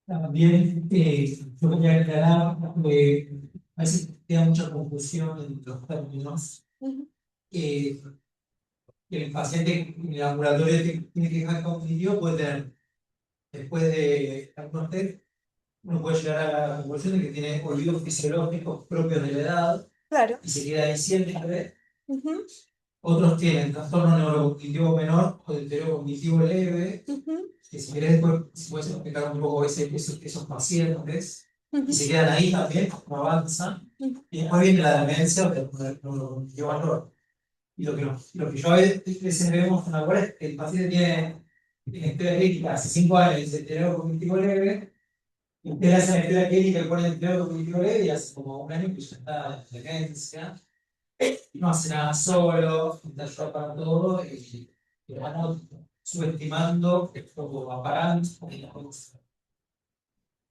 También yo quería aclarar que a veces queda mucha confusión entre los términos. Ujú. Que el paciente en el ambulatorio que tiene queja cognitiva puede tener, después de algunos test, uno puede llegar a la conclusión de que tiene olvidos fisiológicos propios de la edad Claro. y se queda ahí siempre. Ujú, Otros tienen trastorno neurocognitivo menor o deterioro cognitivo leve, ujú, que si querés después si puedes explicar un poco esos pacientes, y ujú, se quedan ahí también, no avanzan, ujú. y después viene la demencia o el neurocognitivo mayor. Y lo que yo a veces vemos en la web es que el paciente tiene historia clínica hace 5 años de deterioro cognitivo leve, y usted le hace la historia clínica y pone el deterioro cognitivo leve y hace como 1 año que ya está en demencia, no hace nada solo, está ayudado para todo y vamos subestimando, o aparando,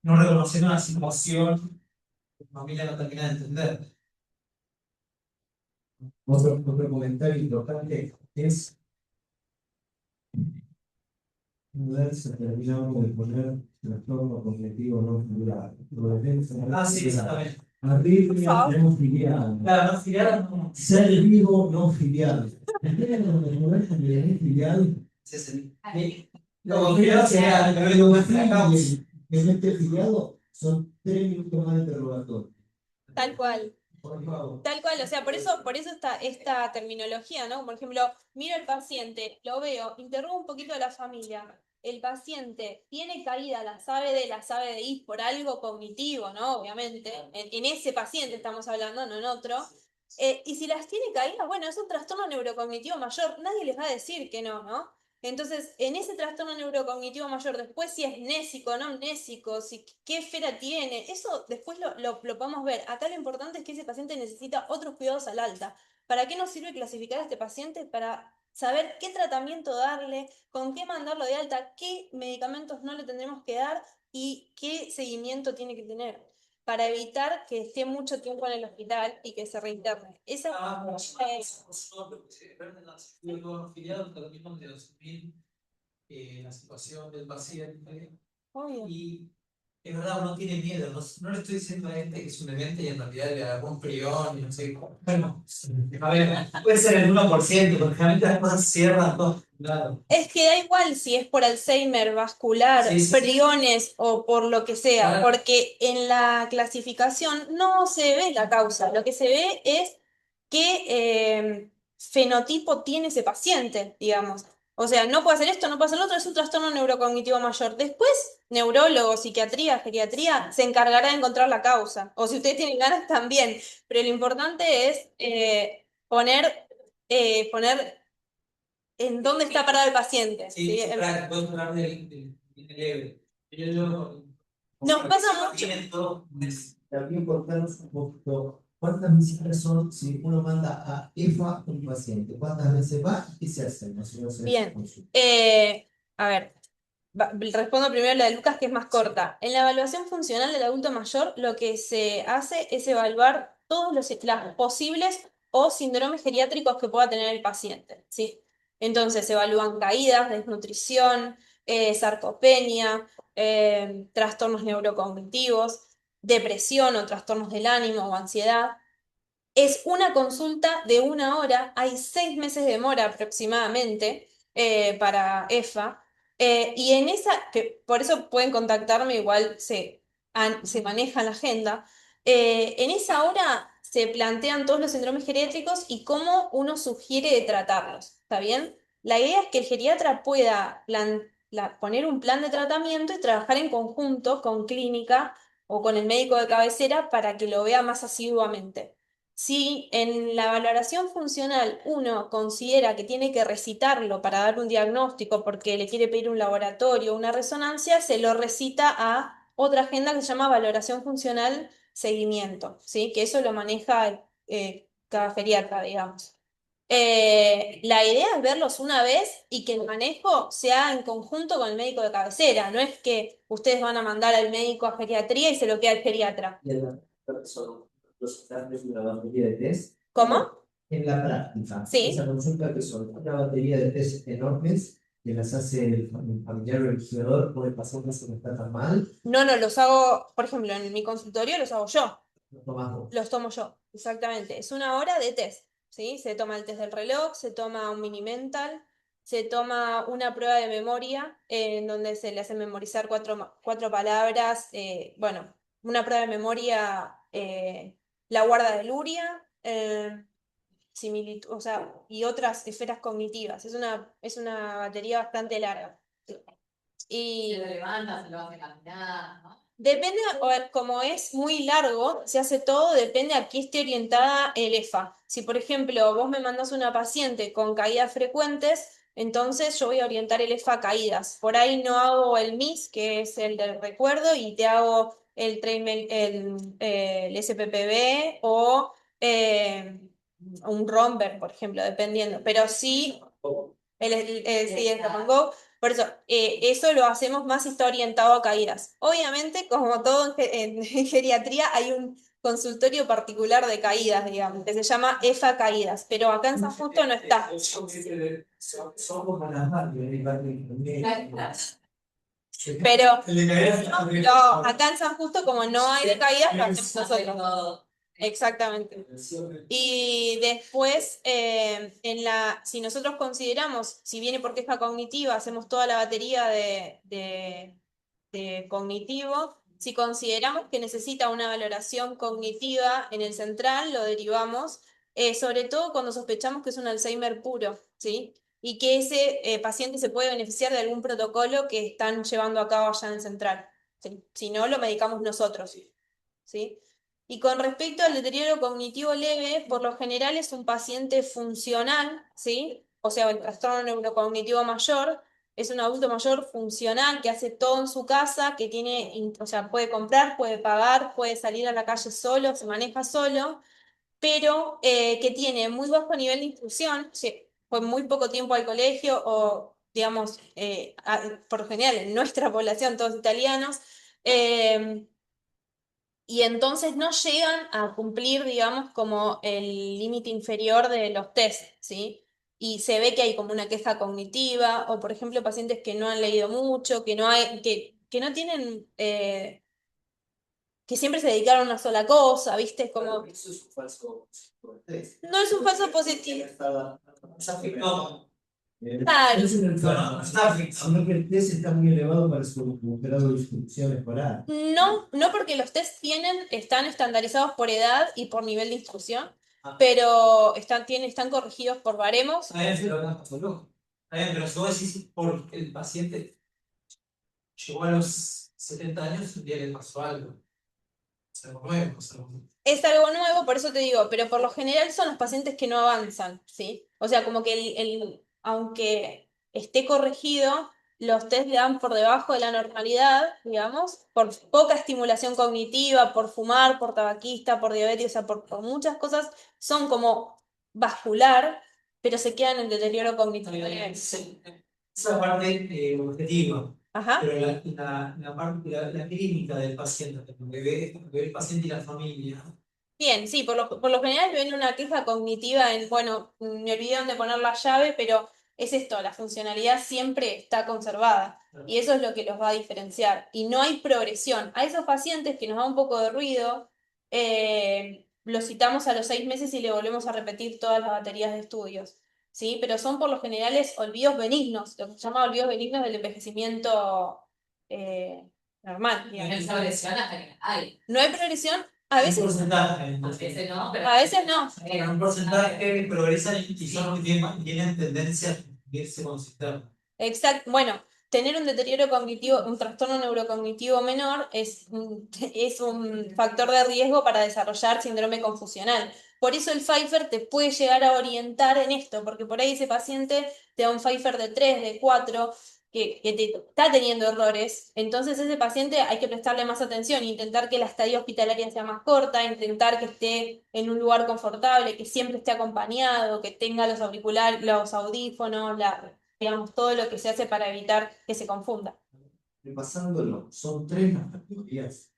no reconociendo una situación que la familia no termina de entender. Otro comentario importante es se terminamos de poner trastorno cognitivo no filial. Ah, sí, exactamente. Arritmia no filial. Claro, no filial, no. Ser vivo no filial. ¿Entienden lo que es el filial? Sí, sí. Lo que hace en este filiado son 3 minutos más de interrogatorio. Tal cual. Por favor. Tal cual, o sea, por eso está esta terminología, ¿no? Por ejemplo, miro al paciente, lo veo, interrogo un poquito a la familia. El paciente tiene caída la sabe de I por algo cognitivo, ¿no? Obviamente. En ese paciente estamos hablando, no en otro. Y si las tiene caídas, bueno, es un trastorno neurocognitivo mayor. Nadie les va a decir que no, ¿no? Entonces, en ese trastorno neurocognitivo mayor, después si es nésico o no nésico, si, qué esfera tiene, eso después lo podemos ver. Acá lo importante es que ese paciente necesita otros cuidados al alta. ¿Para qué nos sirve clasificar a este paciente? Para saber qué tratamiento darle, con qué mandarlo de alta, qué medicamentos no le tendremos que dar y qué seguimiento tiene que tener para evitar que esté mucho tiempo en el hospital y que se reinterne. Esa Los filiados terminan de asumir la situación del paciente obvio. y es verdad, uno tiene miedo, no le estoy diciendo a este que es un demente y en realidad le agarró un prión y no sé cómo. Bueno, a ver, puede ser el 1%, porque realmente las cosas cierran todos. Claro. Es que da igual si es por Alzheimer, vascular, Sí, sí. priones o por lo que sea, Claro. porque en la clasificación no se ve la causa, lo que se ve es qué fenotipo tiene ese paciente, digamos. O sea, no puede hacer esto, no puede hacer lo otro, es un trastorno neurocognitivo mayor. Después, neurólogo, psiquiatría, geriatría, se encargará de encontrar la causa. O si ustedes tienen ganas, también. Pero lo importante es poner en dónde está parado el paciente. Sí, ¿Sí? sí, claro, podemos hablar del leve. Nos pasa mucho. También contarnos un poquito cuántas visitas son si uno manda a EFA un paciente, cuántas veces va y qué se hace. Más o menos Bien. consulta. A ver, respondo primero la de Lucas, que es más corta. En la evaluación funcional del adulto mayor, lo que se hace es evaluar todos los posibles o síndromes geriátricos que pueda tener el paciente, ¿sí? Entonces, se evalúan caídas, desnutrición, sarcopenia, trastornos neurocognitivos, depresión o trastornos del ánimo o ansiedad. Es una consulta de 1 hora, hay 6 meses de demora aproximadamente para EFA, y en esa, que por eso pueden contactarme, igual se maneja la agenda, en esa hora se plantean todos los síndromes geriátricos y cómo uno sugiere de tratarlos, ¿está bien? La idea es que el geriatra pueda poner un plan de tratamiento y trabajar en conjunto con clínica o con el médico de cabecera para que lo vea más asiduamente. Si en la valoración funcional uno considera que tiene que recitarlo para dar un diagnóstico porque le quiere pedir un laboratorio o una resonancia, se lo recita a otra agenda que se llama valoración funcional seguimiento, ¿sí? Que eso lo maneja cada geriatra, digamos. La idea es verlos una vez y que el manejo sea en conjunto con el médico de cabecera. No es que ustedes van a mandar al médico a geriatría y se lo queda el geriatra. Y en la son los exámenes de una batería de test. ¿Cómo? En la práctica, Sí. esa consulta que son una batería de test enormes que las hace el familiar o el investigador, puede pasar que no está tan mal. No, los hago, por ejemplo, en mi consultorio los hago yo. Lo tomas vos. Los tomo yo, exactamente. Es 1 hora de test, ¿sí? Se toma el test del reloj, se toma un mini mental, se toma una prueba de memoria en donde se le hace memorizar cuatro palabras. Bueno, una prueba de memoria, la guarda de Luria, similitud, o sea, y otras esferas cognitivas. Es una batería bastante larga. Y Se lo levanta, se lo hace caminar, ¿no? depende, a ver, como es muy largo, se hace todo, depende a qué esté orientada el EFA. Si, por ejemplo, vos me mandás una paciente con caídas frecuentes, entonces yo voy a orientar el EFA a caídas. Por ahí no hago el MIS, que es el del recuerdo, y te hago el SPPB o un romper, por ejemplo, dependiendo. Pero sí, sí, el Tap and Go. Por eso, eso lo hacemos más si está orientado a caídas. Obviamente, como todo en geriatría, hay un consultorio particular de caídas, digamos, que se llama EFA Caídas, pero acá en San Justo no está. Son como las máquinas. Pero no, acá en San Justo, como no hay de caídas, lo hacemos nosotros. Exactamente. Y después, si nosotros consideramos, si viene por queja cognitiva, hacemos toda la batería de cognitivo. Si consideramos que necesita una valoración cognitiva en el central, lo derivamos, sobre todo cuando sospechamos que es un Alzheimer puro, ¿sí? Y que ese paciente se puede beneficiar de algún protocolo que están llevando a cabo allá en el central. ¿Sí? Si no, lo medicamos nosotros, ¿sí? Y con respecto al deterioro cognitivo leve, por lo general es un paciente funcional, ¿sí? O sea, el trastorno neurocognitivo mayor es un adulto mayor funcional que hace todo en su casa, que tiene, o sea, puede comprar, puede pagar, puede salir a la calle solo, se maneja solo, pero que tiene muy bajo nivel de instrucción, sí, fue muy poco tiempo al colegio o, digamos, por lo general en nuestra población, todos italianos, y entonces no llegan a cumplir, digamos, como el límite inferior de los test, ¿sí? Y se ve que hay como una queja cognitiva, o por ejemplo, pacientes que no han leído mucho, que no tienen que siempre se dedicaron a una sola cosa, ¿viste? Como, Eso es un falso test. no es un falso positivo. No, Claro. Es en el no está afectado. sino que el test está muy elevado para su grado de instrucción escolar. No porque los test están estandarizados por edad y por nivel de instrucción, Ah. pero están corregidos por baremos. Está bien, pero no pasó loco. Está bien, pero si vos decís porque el paciente llegó a los 70 años, un día le pasó algo. Es algo nuevo, es algo nuevo. Es algo nuevo, por eso te digo, pero por lo general son los pacientes que no avanzan, ¿sí? O sea, como que aunque esté corregido, los test le dan por debajo de la normalidad, digamos, por poca estimulación cognitiva, por fumar, por tabaquista, por diabetes, o sea, por muchas cosas, son como vascular, pero se quedan en deterioro cognitivo. Esa parte objetiva, Ajá. pero la parte, la clínica del paciente, lo que ve el paciente y la familia. Bien, sí, por lo general viene una queja cognitiva en, bueno, me olvidé dónde poner la llave, pero es esto, la funcionalidad siempre está conservada y eso es lo que los va a diferenciar. Y no hay progresión. A esos pacientes que nos da un poco de ruido, los citamos a los 6 meses y le volvemos a repetir todas las baterías de estudios, ¿sí? Pero son por lo general olvidos benignos, lo que se llama olvidos benignos del envejecimiento normal, digamos. No progresión hasta que hay. No hay progresión. A veces, Un porcentaje. A veces no, pero a veces no. Un porcentaje progresan y son los que tienen tendencia a irse con sistema. Exacto. Bueno, tener un deterioro cognitivo, un trastorno neurocognitivo menor es un factor de riesgo para desarrollar síndrome confusional. Por eso el Pfeiffer te puede llegar a orientar en esto, porque por ahí ese paciente te da un Pfeiffer de 3, de 4, que te está teniendo errores. Entonces ese paciente hay que prestarle más atención, intentar que la estadía hospitalaria sea más corta, intentar que esté en un lugar confortable, que siempre esté acompañado, que tenga los auriculares, los audífonos, digamos, todo lo que se hace para evitar que se confunda. Repasándolo, son 3 las categorías,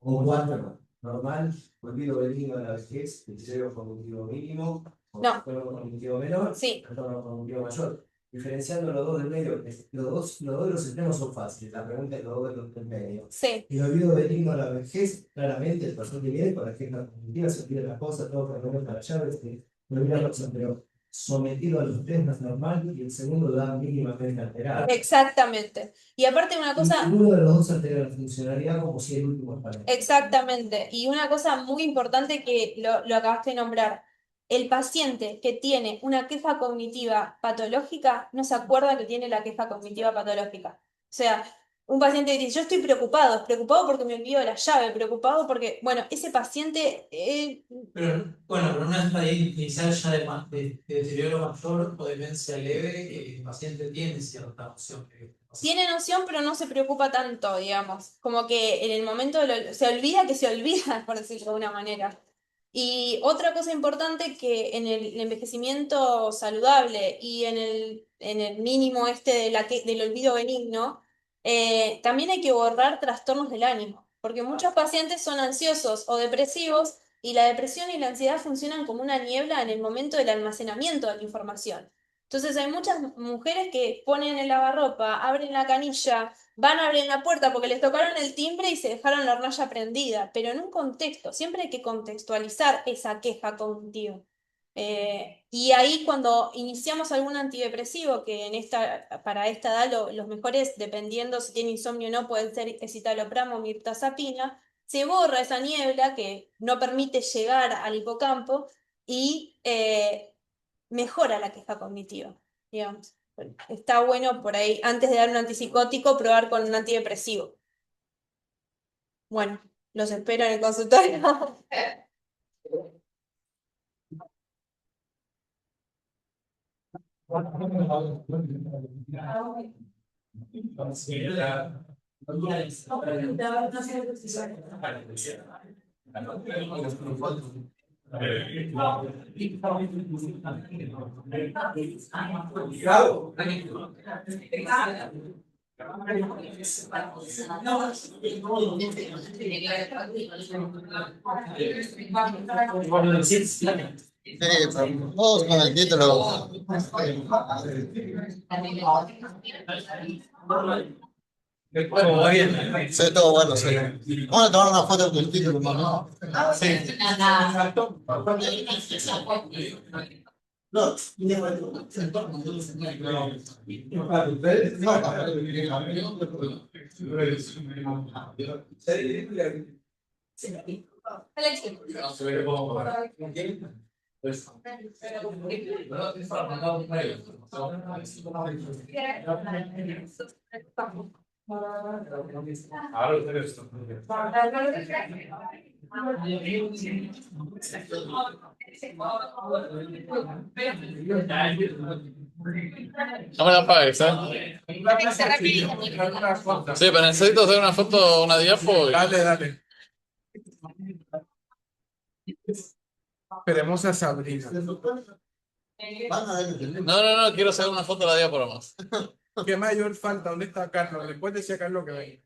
o 4, normal, olvido benigno de la vejez, deterioro cognitivo mínimo, No. trastorno cognitivo menor, Sí. trastorno cognitivo mayor. Diferenciando los dos del medio, los dos de los extremos son fáciles, la pregunta es los dos de los del medio. Sí. El olvido benigno de la vejez, claramente el paciente viene con la queja cognitiva, se olvida las cosas, todo por lo menos para allá, no olvida las cosas, pero sometido a los test más normal y el segundo da mínimamente alterado. Exactamente. Y aparte una cosa, Uno de los dos altera la funcionalidad como si el último es para él. exactamente, y una cosa muy importante que lo acabaste de nombrar, el paciente que tiene una queja cognitiva patológica no se acuerda que tiene la queja cognitiva patológica. O sea, un paciente que dice, yo estoy preocupado porque me olvido la llave, preocupado porque, bueno, ese paciente Pero bueno, pero una estadía inicial ya de deterioro mayor o demencia leve, el paciente tiene cierta opción. tiene noción, pero no se preocupa tanto, digamos. Como que en el momento se olvida que se olvida, por decirlo de una manera. Y otra cosa importante que en el envejecimiento saludable y en el mínimo del olvido benigno, también hay que borrar trastornos del ánimo, porque muchos pacientes son ansiosos o depresivos y la depresión y la ansiedad funcionan como una niebla en el momento del almacenamiento de la información. Entonces hay muchas mujeres que ponen el lavarropa, abren la canilla, van a abrir la puerta porque les tocaron el timbre y se dejaron la hornalla prendida, pero en un contexto, siempre hay que contextualizar esa queja cognitiva. Y ahí cuando iniciamos algún antidepresivo, que para esta edad los mejores, dependiendo si tiene insomnio o no, pueden ser escitalopram o mirtazapina, se borra esa niebla que no permite llegar al hipocampo y mejora la queja cognitiva, digamos. Está bueno por ahí, antes de dar un antipsicótico, probar con un antidepresivo. Bueno, los espero en el consultorio. Todos con el título. Como bien. Sí, todo bueno, sí. Vamos a tomar una foto con el título, ¿no? Sí. No, No me la apagues, ¿eh? Sí, pero necesito hacer una foto, una diapo. Dale. Esperemos a Sabrina. No, quiero hacer una foto de la diapo nomás. ¿Qué mayor falta? ¿Dónde está Carlos? Después decía Carlos que venga.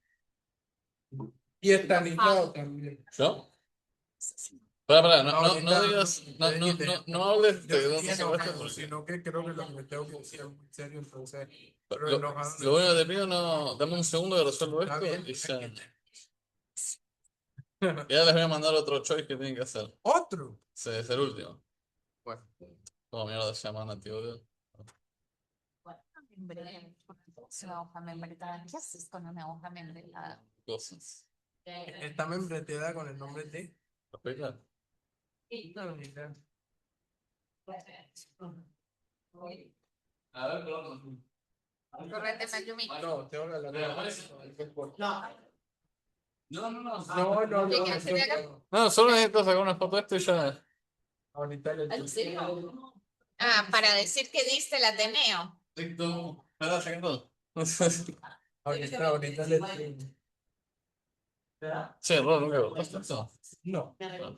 Y Estanislao también. ¿Yo? Espera, no digas, no hables de dónde se va esto. Sino que creo que lo que me tengo que decir es muy serio, entonces. Lo bueno que te pido, dame un segundo que resuelvo Está esto bien. y ya les voy a mandar otro choice que tienen que hacer. ¿Otro? Sí, es el último. Bueno. ¿Cómo mierda se llama nativo? Una hoja membretada. ¿Qué haces con una hoja membretada? Cosas. Está membreteada con el nombre de. ¿Respeta? A ver, perdón. Correte, Mayumi. No, tengo que hablar. No, solo necesito sacar una foto de esto y ya. ¿En serio? Ah, para decir que diste el Ateneo. Listo. ¿Verdad? Sacando. Ahorita le. Sí, Ron, nunca gustaste esto. No. No. No.